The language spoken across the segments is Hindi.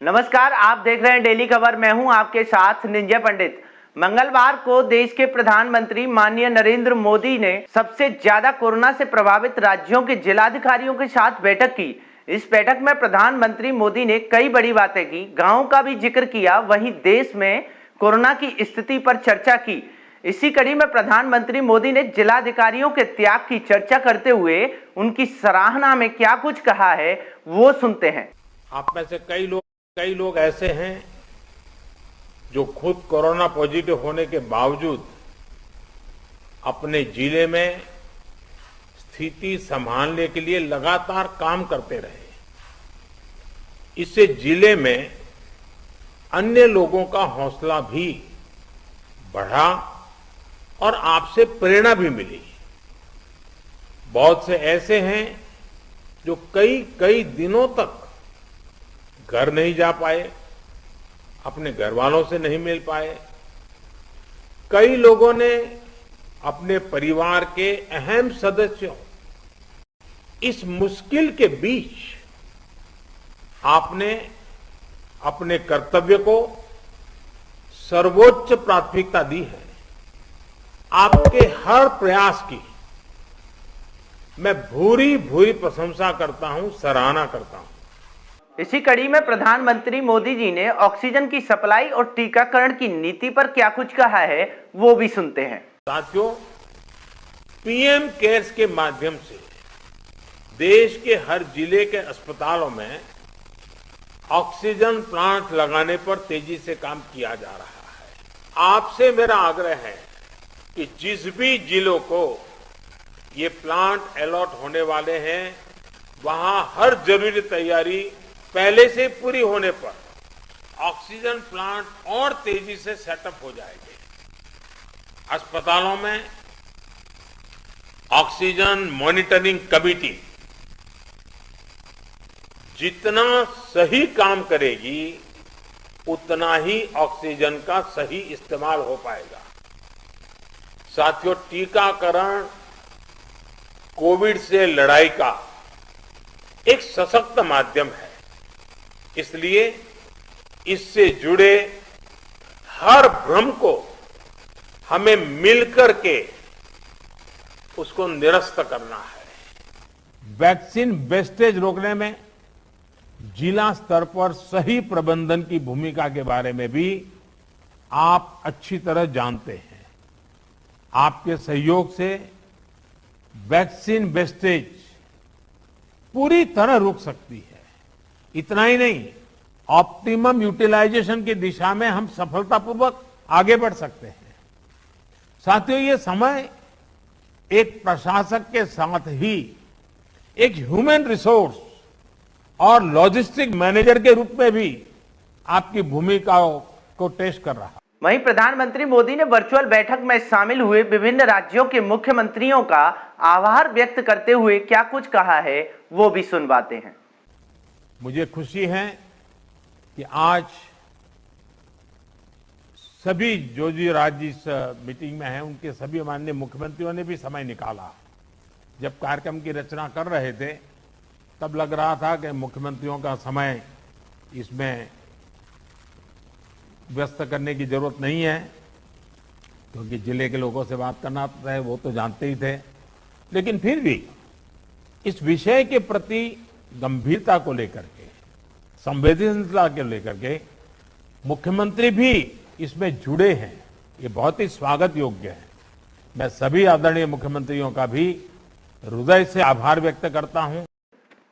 नमस्कार, आप देख रहे हैं डेली खबर। मैं हूं आपके साथ निंजा पंडित। मंगलवार को देश के प्रधानमंत्री माननीय नरेंद्र मोदी ने सबसे ज्यादा कोरोना से प्रभावित राज्यों के जिलाधिकारियों के साथ बैठक की। इस बैठक में प्रधानमंत्री मोदी ने कई बड़ी बातें की, गांवों का भी जिक्र किया, वहीं देश में कोरोना की स्थिति पर चर्चा की। इसी कड़ी में प्रधानमंत्री मोदी ने जिलाधिकारियों के त्याग की चर्चा करते हुए उनकी सराहना में क्या कुछ कहा है, वो सुनते हैं। आप में से कई लोग ऐसे हैं जो खुद कोरोना पॉजिटिव होने के बावजूद अपने जिले में स्थिति संभालने के लिए लगातार काम करते रहे। इससे जिले में अन्य लोगों का हौसला भी बढ़ा और आपसे प्रेरणा भी मिली। बहुत से ऐसे हैं जो कई दिनों तक घर नहीं जा पाए, अपने घर वालों से नहीं मिल पाए। कई लोगों ने अपने परिवार के अहम सदस्यों, इस मुश्किल के बीच आपने अपने कर्तव्य को सर्वोच्च प्राथमिकता दी है। आपके हर प्रयास की मैं भूरी प्रशंसा करता हूं, सराहना करता हूं। इसी कड़ी में प्रधानमंत्री मोदी जी ने ऑक्सीजन की सप्लाई और टीकाकरण की नीति पर क्या कुछ कहा है, वो भी सुनते हैं। साथियों, पीएम केयर्स के माध्यम से देश के हर जिले के अस्पतालों में ऑक्सीजन प्लांट लगाने पर तेजी से काम किया जा रहा है। आपसे मेरा आग्रह है कि जिस भी जिलों को ये प्लांट अलॉट होने वाले हैं, वहां हर जरूरी तैयारी पहले से पूरी होने पर ऑक्सीजन प्लांट और तेजी से सेटअप हो जाएंगे। अस्पतालों में ऑक्सीजन मॉनिटरिंग कमेटी जितना सही काम करेगी, उतना ही ऑक्सीजन का सही इस्तेमाल हो पाएगा। साथियों, टीकाकरण कोविड से लड़ाई का एक सशक्त माध्यम है, इसलिए इससे जुड़े हर भ्रम को हमें मिलकर के उसको निरस्त करना है। वैक्सीन वेस्टेज रोकने में जिला स्तर पर सही प्रबंधन की भूमिका के बारे में भी आप अच्छी तरह जानते हैं। आपके सहयोग से वैक्सीन वेस्टेज पूरी तरह रुक सकती है। इतना ही नहीं, ऑप्टिमम यूटिलाइजेशन की दिशा में हम सफलतापूर्वक आगे बढ़ सकते हैं। साथियों, ये समय एक प्रशासक के साथ ही एक ह्यूमन रिसोर्स और लॉजिस्टिक मैनेजर के रूप में भी आपकी भूमिकाओं को टेस्ट कर रहा है। वहीं प्रधानमंत्री मोदी ने वर्चुअल बैठक में शामिल हुए विभिन्न राज्यों के मुख्यमंत्रियों का आभार व्यक्त करते हुए क्या कुछ कहा है, वो भी सुनवाते हैं। मुझे खुशी है कि आज सभी जो राज्य इस मीटिंग में हैं, उनके सभी माननीय मुख्यमंत्रियों ने भी समय निकाला। जब कार्यक्रम की रचना कर रहे थे, तब लग रहा था कि मुख्यमंत्रियों का समय इसमें व्यस्त करने की जरूरत नहीं है, क्योंकि जिले के लोगों से बात करना है, वो तो जानते ही थे। लेकिन फिर भी इस विषय के प्रति गंभीरता को लेकर के, संवेदनशीलता को लेकर के मुख्यमंत्री भी इसमें जुड़े हैं, ये बहुत ही स्वागत योग्य है। मैं सभी आदरणीय मुख्यमंत्रियों का भी हृदय से आभार व्यक्त करता हूं।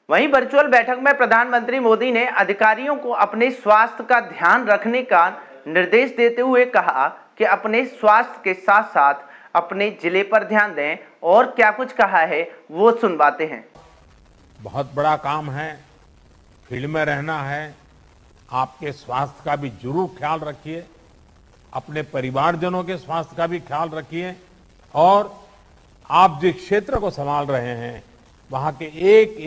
वहीं वर्चुअल बैठक में प्रधानमंत्री मोदी ने अधिकारियों को अपने स्वास्थ्य का ध्यान रखने का निर्देश देते हुए कहा कि अपने स्वास्थ्य के साथ साथ अपने जिले पर ध्यान दें, और क्या कुछ कहा है वो सुनवाते हैं। बहुत बड़ा काम है, फील्ड में रहना है। आपके स्वास्थ्य का भी जरूर ख्याल रखिए, अपने परिवारजनों के स्वास्थ्य का भी ख्याल रखिए, और आप जिस क्षेत्र को संभाल रहे हैं, वहां के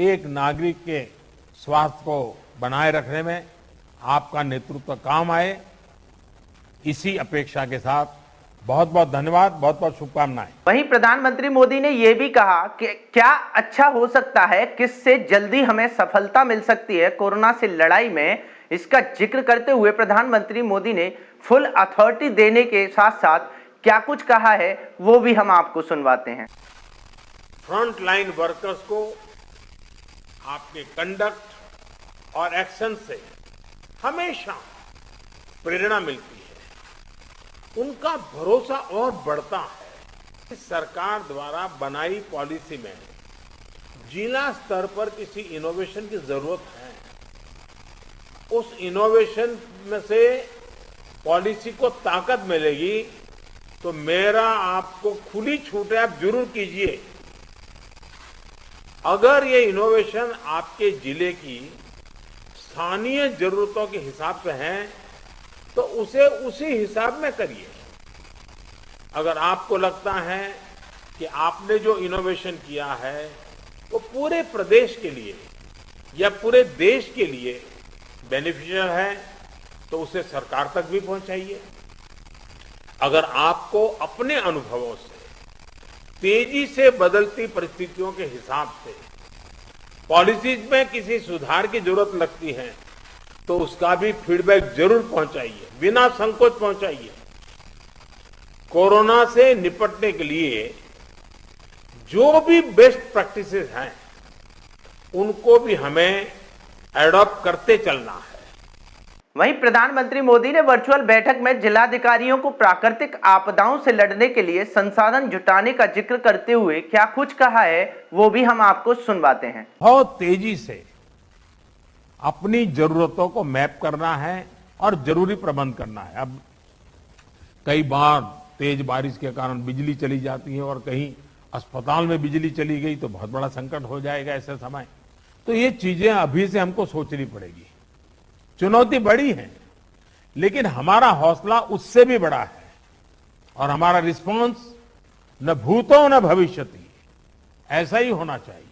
एक नागरिक के स्वास्थ्य को बनाए रखने में आपका नेतृत्व काम आए, इसी अपेक्षा के साथ बहुत बहुत धन्यवाद, बहुत बहुत शुभकामनाएं। वहीं प्रधानमंत्री मोदी ने यह भी कहा कि क्या अच्छा हो सकता है, किससे जल्दी हमें सफलता मिल सकती है कोरोना से लड़ाई में, इसका जिक्र करते हुए प्रधानमंत्री मोदी ने फुल अथॉरिटी देने के साथ साथ क्या कुछ कहा है वो भी हम आपको सुनवाते हैं। फ्रंट लाइन वर्कर्स को आपके कंडक्ट और एक्शन से हमेशा प्रेरणा मिलती है, उनका भरोसा और बढ़ता है। सरकार द्वारा बनाई पॉलिसी में जिला स्तर पर किसी इनोवेशन की जरूरत है, उस इनोवेशन में से पॉलिसी को ताकत मिलेगी तो मेरा आपको खुली छूट है, आप जरूर कीजिए। अगर ये इनोवेशन आपके जिले की स्थानीय जरूरतों के हिसाब से है तो उसे उसी हिसाब में करिए। अगर आपको लगता है कि आपने जो इनोवेशन किया है वो पूरे प्रदेश के लिए या पूरे देश के लिए बेनिफिशियल है तो उसे सरकार तक भी पहुंचाइए। अगर आपको अपने अनुभवों से तेजी से बदलती परिस्थितियों के हिसाब से पॉलिसीज में किसी सुधार की जरूरत लगती है तो उसका भी फीडबैक जरूर पहुंचाइए, बिना संकोच पहुंचाइए। कोरोना से निपटने के लिए जो भी बेस्ट प्रैक्टिसेस हैं उनको भी हमें एडॉप्ट करते चलना है। वहीं प्रधानमंत्री मोदी ने वर्चुअल बैठक में जिलाधिकारियों को प्राकृतिक आपदाओं से लड़ने के लिए संसाधन जुटाने का जिक्र करते हुए क्या कुछ कहा है वो भी हम आपको सुनवाते हैं। बहुत तेजी से अपनी जरूरतों को मैप करना है और जरूरी प्रबंध करना है। अब कई बार तेज बारिश के कारण बिजली चली जाती है और कहीं अस्पताल में बिजली चली गई तो बहुत बड़ा संकट हो जाएगा ऐसे समय। तो ये चीजें अभी से हमको सोचनी पड़ेगी। चुनौती बड़ी है लेकिन हमारा हौसला उससे भी बड़ा है और हमारा रिस्पांस न भूतो न भविष्यति ऐसा ही होना चाहिए।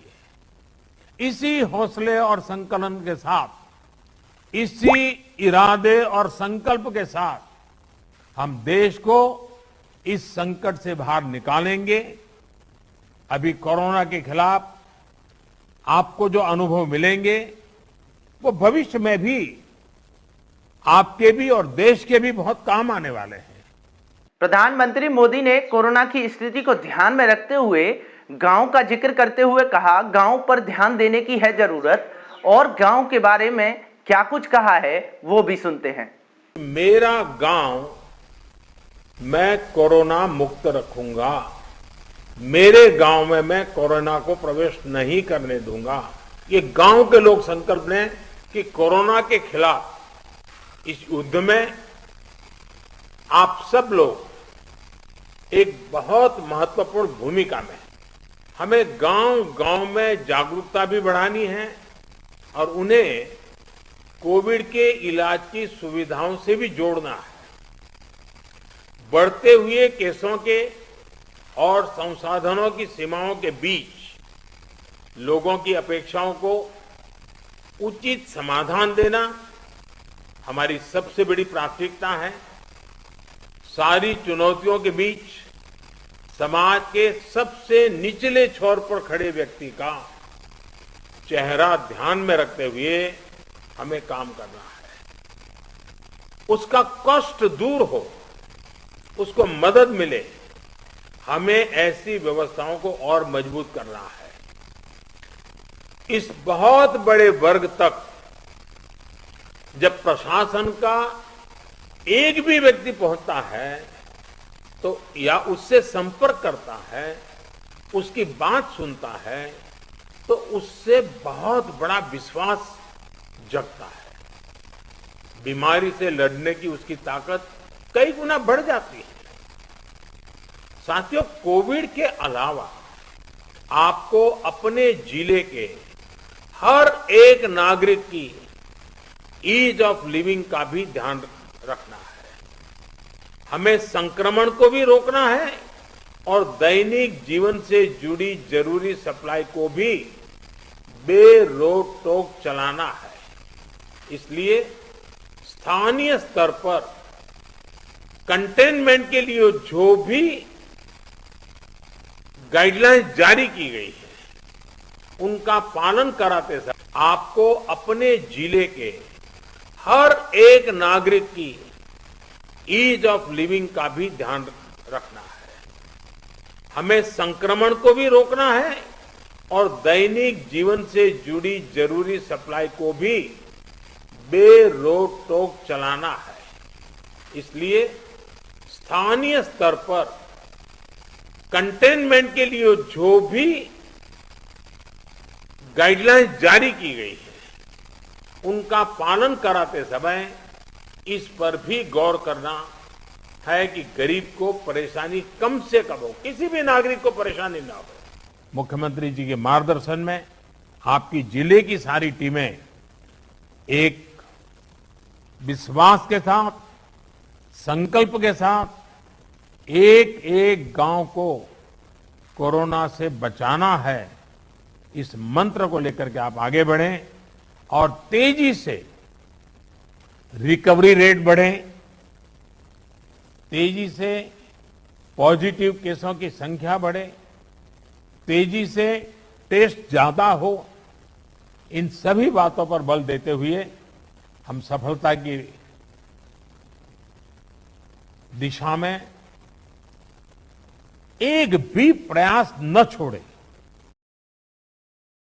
इसी हौसले और संकलन के साथ, इसी इरादे और संकल्प के साथ हम देश को इस संकट से बाहर निकालेंगे। अभी कोरोना के खिलाफ आपको जो अनुभव मिलेंगे वो भविष्य में भी आपके भी और देश के भी बहुत काम आने वाले हैं। प्रधानमंत्री मोदी ने कोरोना की स्थिति को ध्यान में रखते हुए गांव का जिक्र करते हुए कहा, गांव पर ध्यान देने की है जरूरत। और गांव के बारे में क्या कुछ कहा है वो भी सुनते हैं। मेरा गांव मैं कोरोना मुक्त रखूंगा, मेरे गांव में मैं कोरोना को प्रवेश नहीं करने दूंगा। ये गांव के लोग संकल्प लें कि कोरोना के खिलाफ इस युद्ध में आप सब लोग एक बहुत महत्वपूर्ण भूमिका में। हमें गांव गांव में जागरूकता भी बढ़ानी है और उन्हें कोविड के इलाज की सुविधाओं से भी जोड़ना है। बढ़ते हुए केसों के और संसाधनों की सीमाओं के बीच लोगों की अपेक्षाओं को उचित समाधान देना हमारी सबसे बड़ी प्राथमिकता है। सारी चुनौतियों के बीच समाज के सबसे निचले छोर पर खड़े व्यक्ति का चेहरा ध्यान में रखते हुए हमें काम करना है। उसका कष्ट दूर हो, उसको मदद मिले, हमें ऐसी व्यवस्थाओं को और मजबूत करना है। इस बहुत बड़े वर्ग तक जब प्रशासन का एक भी व्यक्ति पहुंचता है तो या उससे संपर्क करता है, उसकी बात सुनता है तो उससे बहुत बड़ा विश्वास जगता है। बीमारी से लड़ने की उसकी ताकत कई गुना बढ़ जाती है। साथियों, कोविड के अलावा आपको अपने जिले के हर एक नागरिक की ईज ऑफ लिविंग का भी ध्यान रखना है। हमें संक्रमण को भी रोकना है और दैनिक जीवन से जुड़ी जरूरी सप्लाई को भी बेरोक टोक चलाना है। इसलिए स्थानीय स्तर पर कंटेनमेंट के लिए जो भी गाइडलाइंस जारी की गई है उनका पालन कराते समय आपको अपने जिले के हर एक नागरिक की ईज ऑफ लिविंग का भी ध्यान रखना है। हमें संक्रमण को भी रोकना है और दैनिक जीवन से जुड़ी जरूरी सप्लाई को भी बेरोक टोक चलाना है। इसलिए स्थानीय स्तर पर कंटेनमेंट के लिए जो भी गाइडलाइंस जारी की गई है उनका पालन कराते समय इस पर भी गौर करना है कि गरीब को परेशानी कम से कम हो, किसी भी नागरिक को परेशानी ना हो। मुख्यमंत्री जी के मार्गदर्शन में आपकी जिले की सारी टीमें एक विश्वास के साथ, संकल्प के साथ एक एक गांव को कोरोना से बचाना है, इस मंत्र को लेकर के आप आगे बढ़ें और तेजी से रिकवरी रेट बढ़े, तेजी से पॉजिटिव केसों की संख्या बढ़े, तेजी से टेस्ट ज्यादा हो। इन सभी बातों पर बल देते हुए हम सफलता की दिशा में एक भी प्रयास न छोड़ें।